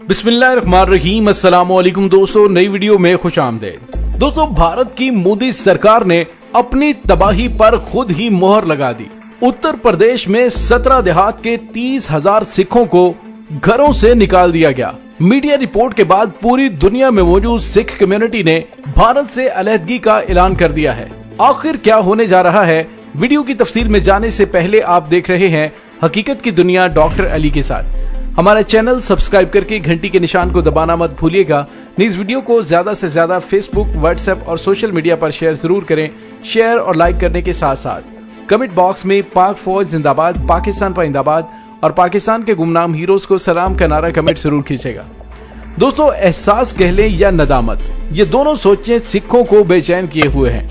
बिस्मिल्लाहिर्रहमानिर्रहीम। अस्सलाम वालेकुम दोस्तों, नई वीडियो में खुशामदीद। दोस्तों, भारत की मोदी सरकार ने अपनी तबाही पर खुद ही मोहर लगा दी। उत्तर प्रदेश में 17 देहात के 30,000 सिखों को घरों से निकाल दिया गया। मीडिया रिपोर्ट के बाद पूरी दुनिया में मौजूद सिख कम्युनिटी ने भारत से अलहदगी का ऐलान कर दिया है। आखिर क्या होने जा रहा है, वीडियो की तफसील में जाने से पहले आप देख रहे हैं हकीकत की दुनिया डॉक्टर अली के साथ। हमारा चैनल सब्सक्राइब करके घंटी के निशान को दबाना मत भूलिएगा। इस वीडियो को ज्यादा से ज्यादा फेसबुक, व्हाट्सएप और सोशल मीडिया पर शेयर जरूर करें। शेयर और लाइक करने के साथ साथ कमेंट बॉक्स में पाक फौज जिंदाबाद, पाकिस्तान पाइंदाबाद और पाकिस्तान के गुमनाम हीरोज को सलाम का नारा कमेंट जरूर खींचेगा। दोस्तों, एहसास कह लें या नदामत, ये दोनों सोचें सिखों को बेचैन किए हुए हैं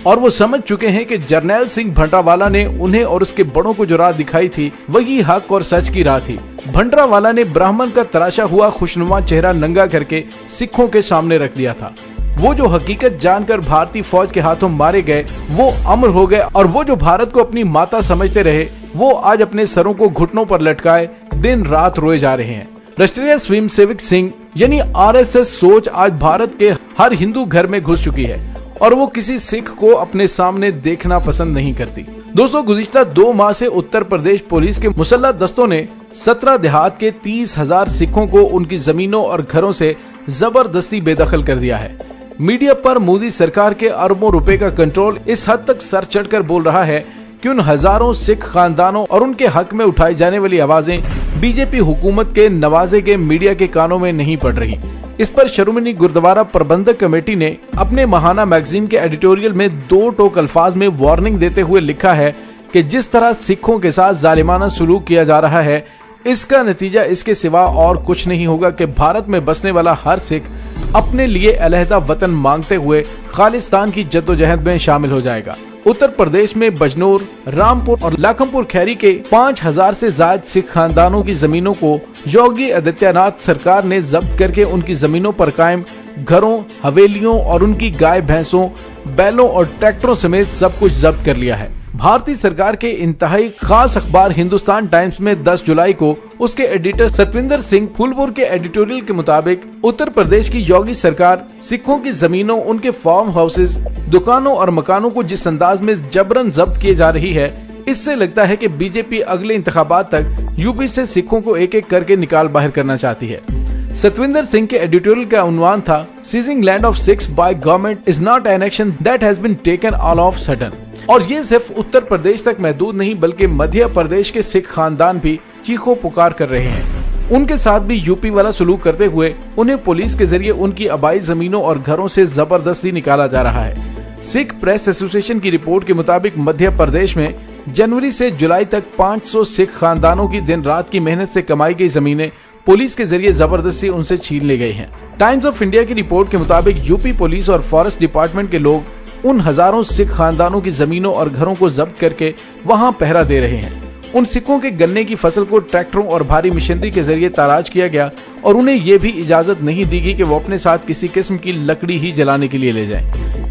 और वो समझ चुके हैं कि जरनैल सिंह भंडरावाला ने उन्हें और उसके बड़ों को जो राह दिखाई थी वही हक और सच की राह थी। भंडरावाला ने ब्राह्मण का तराशा हुआ खुशनुमा चेहरा नंगा करके सिखों के सामने रख दिया था। वो जो हकीकत जानकर भारतीय फौज के हाथों मारे गए वो अमर हो गए, और वो जो भारत को अपनी माता समझते रहे वो आज अपने सरों को घुटनों पर लटकाए दिन रात रोए जा रहे हैं। राष्ट्रीय स्वयंसेवक संघ यानी RSS सोच आज भारत के हर हिंदू घर में घुस चुकी है और वो किसी सिख को अपने सामने देखना पसंद नहीं करती। दोस्तों, गुज़िश्ता 2 माह से उत्तर प्रदेश पुलिस के मुसल्लह दस्तों ने 17 देहात के 30,000 सिखों को उनकी जमीनों और घरों से जबरदस्ती बेदखल कर दिया है। मीडिया पर मोदी सरकार के अरबों रुपए का कंट्रोल इस हद तक सर चढ़कर बोल रहा है कि उन हजारों सिख खानदानों और उनके हक में उठाई जाने वाली आवाजें बीजेपी हुकूमत के नवाजे के मीडिया के कानों में नहीं पड़ रही। इस पर शिरोमणि गुरुद्वारा प्रबंधक कमेटी ने अपने महाना मैगजीन के एडिटोरियल में 2 टोक अल्फाज में वार्निंग देते हुए लिखा है कि जिस तरह सिखों के साथ जालिमाना सुलूक किया जा रहा है, इसका नतीजा इसके सिवा और कुछ नहीं होगा कि भारत में बसने वाला हर सिख अपने लिए अलहदा वतन मांगते हुए खालिस्तान की जद्दोजहद में शामिल हो जाएगा। उत्तर प्रदेश में बजनौर, रामपुर और लाखमपुर खैरी के 5,000 से ज्यादा सिख खानदानों की जमीनों को योगी आदित्यनाथ सरकार ने जब्त करके उनकी जमीनों पर कायम घरों, हवेलियों और उनकी गाय, भैंसों, बैलों और ट्रैक्टरों समेत सब कुछ जब्त कर लिया है। भारतीय सरकार के इंतहाई खास अखबार हिंदुस्तान टाइम्स में 10 जुलाई को उसके एडिटर सतविंदर सिंह फूलपुर के एडिटोरियल के मुताबिक उत्तर प्रदेश की योगी सरकार सिखों की जमीनों, उनके फार्म हाउसेज, दुकानों और मकानों को जिस अंदाज में जबरन जब्त किए जा रही है, इससे लगता है कि बीजेपी अगले इंतखाबात तक यूपी से सिखों को एक एक करके निकाल बाहर करना चाहती है। सतविंदर सिंह के एडिटोरियल का उन्वान था, seizing land of Sikhs by government is not an action that has been taken all of sudden. और ये सिर्फ उत्तर प्रदेश तक महदूद नहीं बल्कि मध्य प्रदेश के सिख खानदान भी चीखो पुकार कर रहे हैं। उनके साथ भी यूपी वाला सलूक करते हुए उन्हें पुलिस के जरिए उनकी आबाई जमीनों और घरों से जबरदस्ती निकाला जा रहा है। सिख प्रेस एसोसिएशन की रिपोर्ट के मुताबिक मध्य प्रदेश में जनवरी से जुलाई तक 500 सिख खानदानों की दिन रात की मेहनत से कमाई गई जमीनें पुलिस के जरिए जबरदस्ती उनसे छीन ली गई हैं। टाइम्स ऑफ इंडिया की रिपोर्ट के मुताबिक यूपी पुलिस और फॉरेस्ट डिपार्टमेंट के लोग उन हजारों सिख खानदानों की जमीनों और घरों को जब्त करके वहां पहरा दे रहे हैं। उन सिखों के गन्ने की फसल को ट्रैक्टरों और भारी मशीनरी के जरिए ताराज किया गया और उन्हें ये भी इजाजत नहीं दी गई कि वो अपने साथ किसी किस्म की लकड़ी ही जलाने के लिए ले जाएं।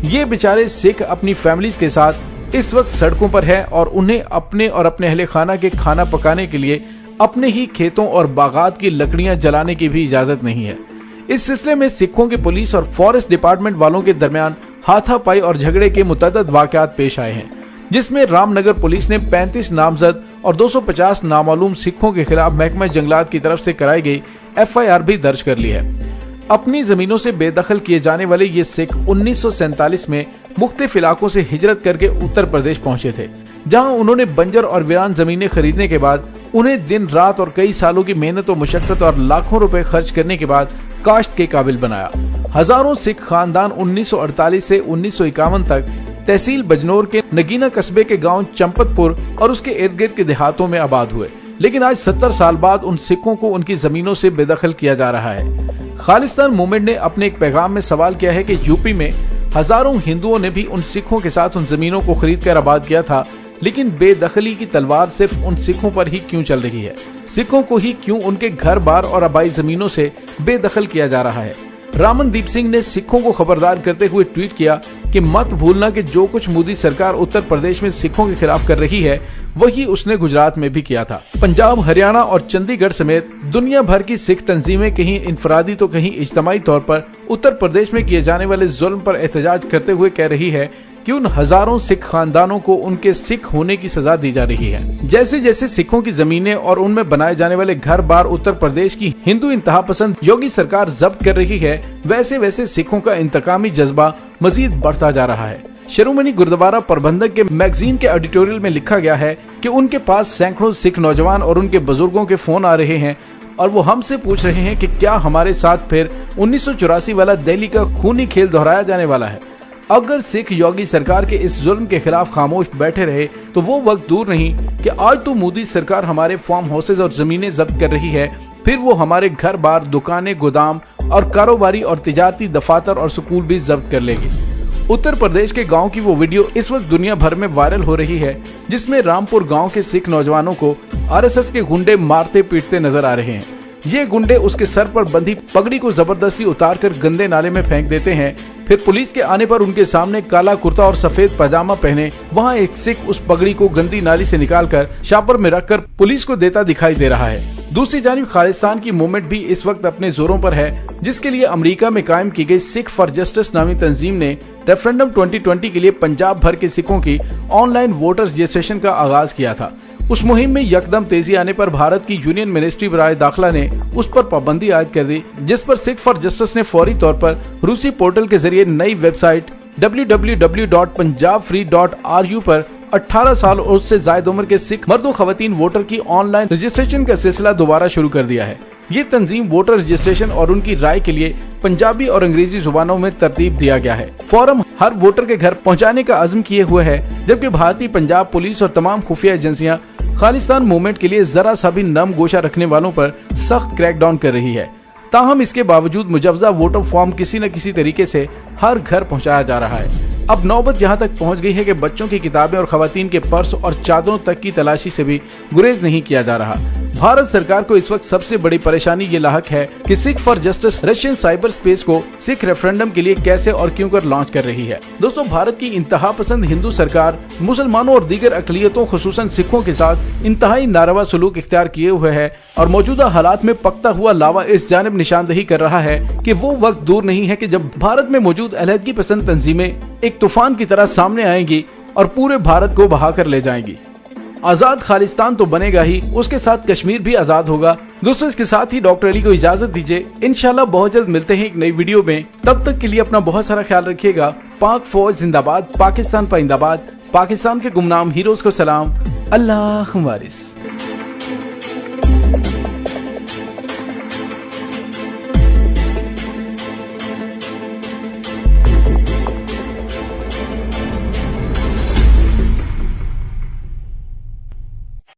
ये बेचारे सिख अपनी फैमिलीज के साथ इस वक्त सड़कों पर हैं और उन्हें अपने और अपने अहले खाना के खाना पकाने के लिए अपने ही खेतों और बागात की लकड़ियां जलाने की भी इजाजत नहीं है। इस सिलसिले में सिखों के पुलिस और फॉरेस्ट डिपार्टमेंट वालों के दरमियान हाथापाई और झगड़े के मुतअद्दिद वाकयात पेश आए हैं, जिसमें रामनगर पुलिस ने 35 नामजद और 250 नामालूम सिखों के खिलाफ महकमा जंगलात की तरफ से कराई गई FIR भी दर्ज कर ली है। अपनी जमीनों से बेदखल किए जाने वाले ये सिख 1947 में मुख्तलिफ इलाकों से हिजरत करके उत्तर प्रदेश पहुंचे थे, जहां उन्होंने बंजर और वीरान जमीनें खरीदने के बाद उन्हें दिन रात और कई सालों की मेहनत और मुशक्कत और लाखों रुपए खर्च करने के बाद काश्त के काबिल बनाया। हजारों सिख खानदान 1948 से 1951 तक तहसील बजनौर के नगीना कस्बे के गांव चंपतपुर और उसके इर्द गिर्द के देहातों में आबाद हुए, लेकिन आज 70 साल बाद उन सिखों को उनकी जमीनों से बेदखल किया जा रहा है। खालिस्तान मूवमेंट ने अपने एक पैगाम में सवाल किया है कि यूपी में हजारों हिंदुओं ने भी उन सिखों के साथ उन जमीनों को खरीद कर आबाद किया था, लेकिन बेदखली की तलवार सिर्फ उन सिखों पर ही क्यों चल रही है? सिखों को ही क्यों उनके घर बार और आबाई जमीनों से बेदखल किया जा रहा है? रामनदीप सिंह ने सिखों को खबरदार करते हुए ट्वीट किया कि मत भूलना कि जो कुछ मोदी सरकार उत्तर प्रदेश में सिखों के खिलाफ कर रही है वही उसने गुजरात में भी किया था। पंजाब, हरियाणा और चंडीगढ़ समेत दुनिया भर की सिख तंजीमें कहीं इनफरादी तो कहीं इज्तमाई तौर पर उत्तर प्रदेश में किए जाने वाले जुल्म पर एहतजाज करते हुए कह रही है कि उन हजारों सिख खानदानों को उनके सिख होने की सजा दी जा रही है। जैसे जैसे सिखों की जमीनें और उनमें बनाए जाने वाले घर बार उत्तर प्रदेश की हिंदू इंतहा पसंद योगी सरकार जब्त कर रही है, वैसे वैसे सिखों का इंतकामी जज्बा मजीद बढ़ता जा रहा है। शिरोमणि गुरुद्वारा प्रबंधक के मैगजीन के एडिटोरियल में लिखा गया है कि उनके पास सैकड़ों सिख नौजवान और उनके बुजुर्गों के फोन आ रहे हैं और वो हमसे पूछ रहे हैं कि क्या हमारे साथ फिर 1984 वाला दिल्ली का खूनी खेल दोहराया जाने वाला है। अगर सिख योगी सरकार के इस जुल्म के खिलाफ खामोश बैठे रहे तो वो वक्त दूर नहीं कि आज तो मोदी सरकार हमारे फार्म हाउसेज और जमीनें जब्त कर रही है, फिर वो हमारे घर बार, दुकानें, गोदाम और कारोबारी और तिजारती दफातर और स्कूल भी जब्त कर लेगी। उत्तर प्रदेश के गांव की वो वीडियो इस वक्त दुनिया भर में वायरल हो रही है जिसमें रामपुर गांव के सिख नौजवानों को आरएसएस के गुंडे मारते पीटते नजर आ रहे हैं। ये गुंडे उसके सर पर बंधी पगड़ी को जबरदस्ती उतारकर गंदे नाले में फेंक देते हैं। फिर पुलिस के आने पर उनके सामने काला कुर्ता और सफेद पैजामा पहने वहाँ एक सिख उस पगड़ी को गंदी नाली से निकालकर शापर में रखकर पुलिस को देता दिखाई दे रहा है। दूसरी जानिब खालिस्तान की मूवमेंट भी इस वक्त अपने जोरों पर है, जिसके लिए अमेरिका में कायम की गई सिख फॉर जस्टिस नामी तंजीम ने रेफरेंडम 2020 के लिए पंजाब भर के सिखों की ऑनलाइन वोटर रजिस्ट्रेशन का आगाज किया था। उस मुहिम में यकदम तेजी आने पर भारत की यूनियन मिनिस्ट्री बराए दाखिला ने उस पर पाबंदी आयद कर दी, जिस पर सिख फॉर जस्टिस ने फौरी तौर पर रूसी पोर्टल के जरिए नई वेबसाइट www.punjabfree.ru पर 18 साल और उससे ज्यादा उम्र के सिख मर्दों खवातीन वोटर की ऑनलाइन रजिस्ट्रेशन का सिलसिला दोबारा शुरू कर दिया है। ये तंजीम वोटर रजिस्ट्रेशन और उनकी राय के लिए पंजाबी और अंग्रेजी जुबानों में तरतीब दिया गया है। फॉर्म हर वोटर के घर पहुंचाने का अज़्म किए हुए है, जबकि भारतीय पंजाब पुलिस और तमाम खुफिया एजेंसियां खालिस्तान मूवमेंट के लिए जरा सा भी नम गोशा रखने वालों पर सख्त क्रैकडाउन कर रही है। ताहम इसके बावजूद मुजवजा वोटर फॉर्म किसी न किसी तरीके से हर घर पहुंचाया जा रहा है। अब नौबत यहाँ तक पहुँच गई है कि बच्चों की किताबें और खवातीन के पर्स और चादरों तक की तलाशी से भी गुरेज नहीं किया जा रहा। भारत सरकार को इस वक्त सबसे बड़ी परेशानी ये लाहक है कि Sikh for justice Russian cyber space को सिख रेफरेंडम के लिए कैसे और क्यों कर लॉन्च कर रही है। दोस्तों, भारत की इंतहा पसंद हिंदू सरकार मुसलमानों और दीगर अकलियतों खुसूसन सिखों के साथ इंतहाई नारवा सलूक इख्तियार किए हुए है और मौजूदा हालात में पकता हुआ लावा इस जानिब निशानदही कर रहा है कि वो वक्त दूर नहीं है कि जब भारत में मौजूद अलहदगी पसंद तंजीमें एक तूफान की तरह सामने आएंगी और पूरे भारत को बहा कर ले जाएंगी। आजाद खालिस्तान तो बनेगा ही, उसके साथ कश्मीर भी आजाद होगा। दोस्तों, इसके साथ ही डॉक्टर अली को इजाजत दीजिए। इंशाल्लाह बहुत जल्द मिलते हैं एक नई वीडियो में। तब तक के लिए अपना बहुत सारा ख्याल रखिएगा। पाक फौज जिंदाबाद, पाकिस्तान पाइंदाबाद, पाकिस्तान के गुमनाम हीरोज को सलाम। अल्लाह वारिस।